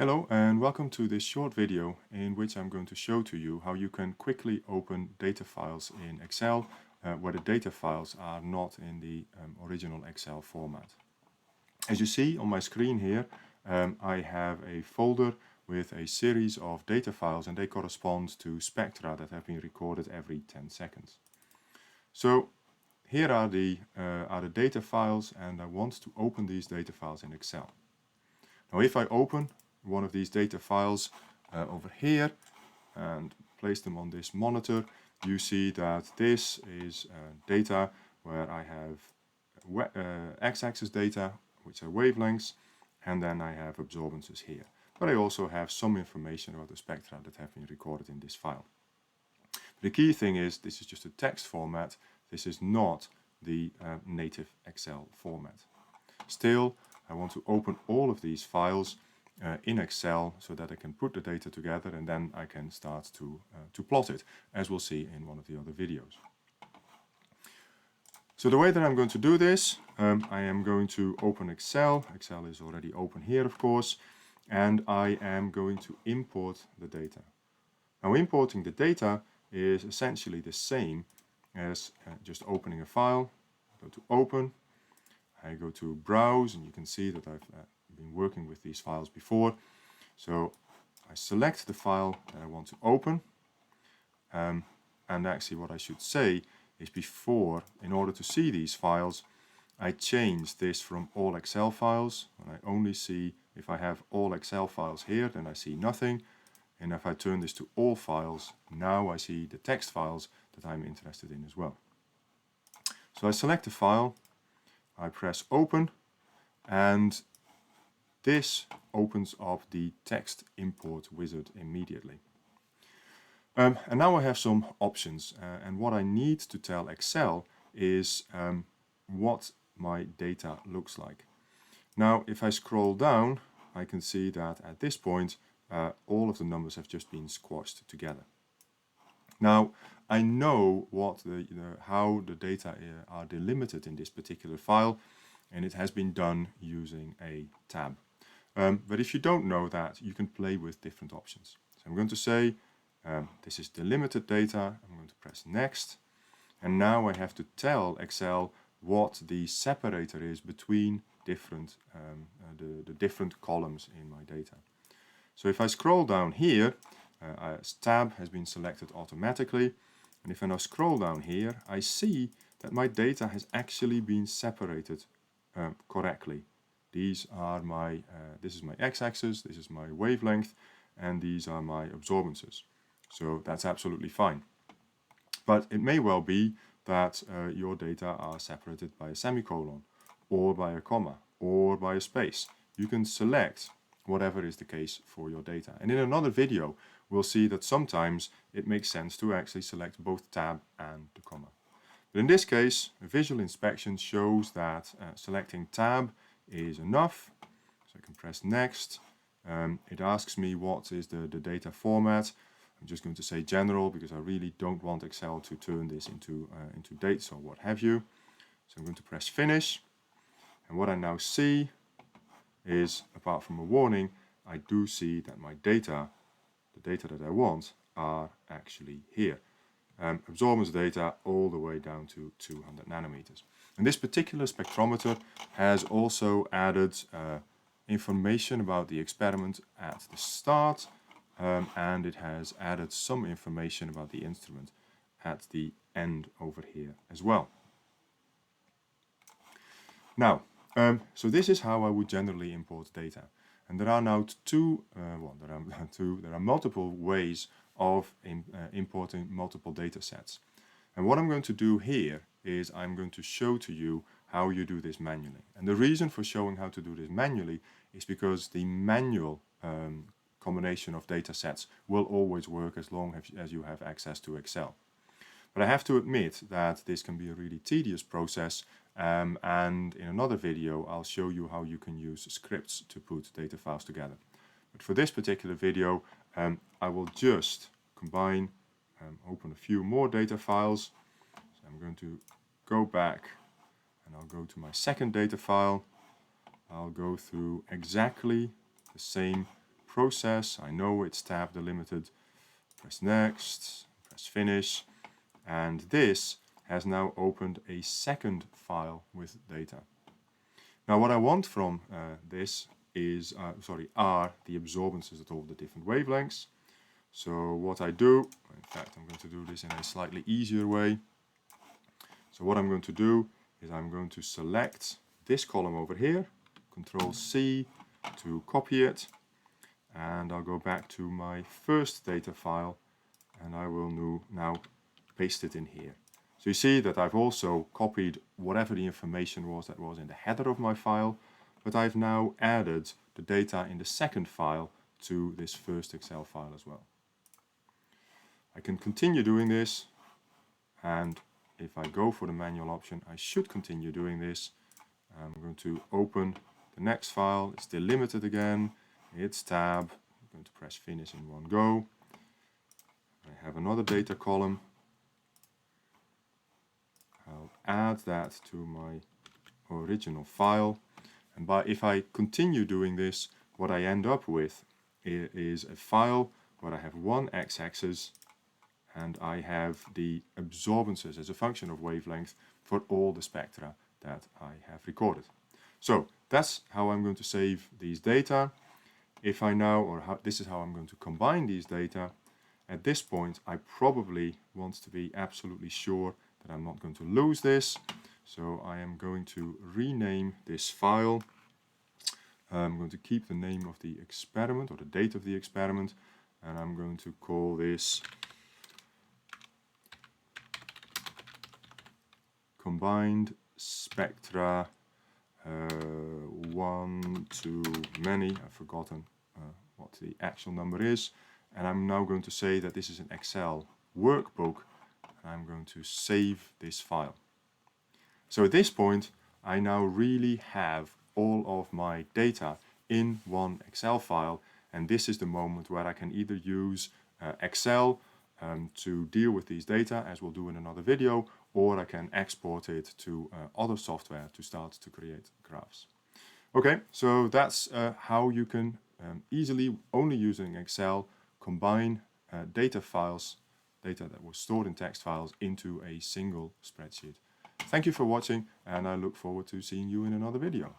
Hello and welcome to this short video in which I'm going to show to you how you can quickly open data files in Excel where the data files are not in the original Excel format. As you see on my screen here, I have a folder with a series of data files and they correspond to spectra that have been recorded every 10 seconds. So here are the data files, and I want to open these data files in Excel. Now if I open one of these data files over here and place them on this monitor, you see that this is data where I have x-axis data, which are wavelengths, and then I have absorbances here. But I also have some information about the spectra that have been recorded in this file. The key thing is this is just a text format. This is not the native Excel format. Still, I want to open all of these files in Excel so that I can put the data together, and then I can start to plot it, as we'll see in one of the other videos. So the way that I'm going to do this, I am going to open Excel. Excel is already open here, of course, and I am going to import the data. Now importing the data is essentially the same as just opening a file. Go to Open, I go to Browse, and you can see that I've been working with these files before. So I select the file that I want to open, and actually what I should say is before, in order to see these files, I change this from all Excel files, and I only see, if I have all Excel files here, then I see nothing, and if I turn this to all files, now I see the text files that I'm interested in as well. So I select the file, I press Open, and this opens up the text import wizard immediately. And now I have some options, and what I need to tell Excel is what my data looks like. Now if I scroll down, I can see that at this point all of the numbers have just been squashed together. Now I know what how the data are delimited in this particular file, and it has been done using a tab. But if you don't know that, you can play with different options. So I'm going to say this is delimited data. I'm going to press Next, and now I have to tell Excel what the separator is between different the different columns in my data. So if I scroll down here, tab has been selected automatically, and if I now scroll down here, I see that my data has actually been separated correctly. These are my this is my x-axis, this is my wavelength, and these are my absorbances. So that's absolutely fine. But it may well be that your data are separated by a semicolon, or by a comma, or by a space. You can select whatever is the case for your data. And in another video, we'll see that sometimes it makes sense to actually select both tab and the comma. But in this case, a visual inspection shows that selecting tab is enough. So I can press Next. It asks me what is the data format. I'm just going to say general because I really don't want Excel to turn this into dates or what have you. So I'm going to press Finish. And what I now see is, apart from a warning, I do see that my data, the data that I want, are actually here. Absorbance data all the way down to 200 nanometers. And this particular spectrometer has also added information about the experiment at the start, and it has added some information about the instrument at the end over here as well. Now, so this is how I would generally import data. And there are now there are multiple ways of importing multiple data sets. And what I'm going to do here is I'm going to show to you how you do this manually. And the reason for showing how to do this manually is because the manual combination of data sets will always work as long as you have access to Excel. But I have to admit that this can be a really tedious process, and in another video I'll show you how you can use scripts to put data files together. But for this particular video, I will just combine, open a few more data files. So I'm going to go back and I'll go to my second data file. I'll go through exactly the same process. I know it's tab delimited. Press next, press finish, and this has now opened a second file with data. Now what I want from this is, are the absorbances at all the different wavelengths. So what I do, in fact I'm going to do this in a slightly easier way. So what I'm going to do is I'm going to select this column over here, Control C to copy it, and I'll go back to my first data file and I will now paste it in here. So you see that I've also copied whatever the information was that was in the header of my file, but I've now added the data in the second file to this first Excel file as well. I can continue doing this, and if I go for the manual option, I should continue doing this. I'm going to open the next file. It's delimited again. It's tab. I'm going to press finish in one go. I have another data column. I'll add that to my original file, and if I continue doing this, what I end up with is a file where I have one x-axis and I have the absorbances as a function of wavelength for all the spectra that I have recorded. So that's how I'm going to save these data. If I now, this is how I'm going to combine these data. At this point, I probably want to be absolutely sure that I'm not going to lose this. So I am going to rename this file. I'm going to keep the name of the experiment or the date of the experiment, and I'm going to call this combined spectra one too many. I've forgotten what the actual number is, and I'm now going to say that this is an Excel workbook, and I'm going to save this file. So at this point I now really have all of my data in one Excel file, and this is the moment where I can either use Excel to deal with these data, as we'll do in another video, or I can export it to other software to start to create graphs. Okay, so that's how you can easily, only using Excel, combine data that was stored in text files, into a single spreadsheet. Thank you for watching, and I look forward to seeing you in another video.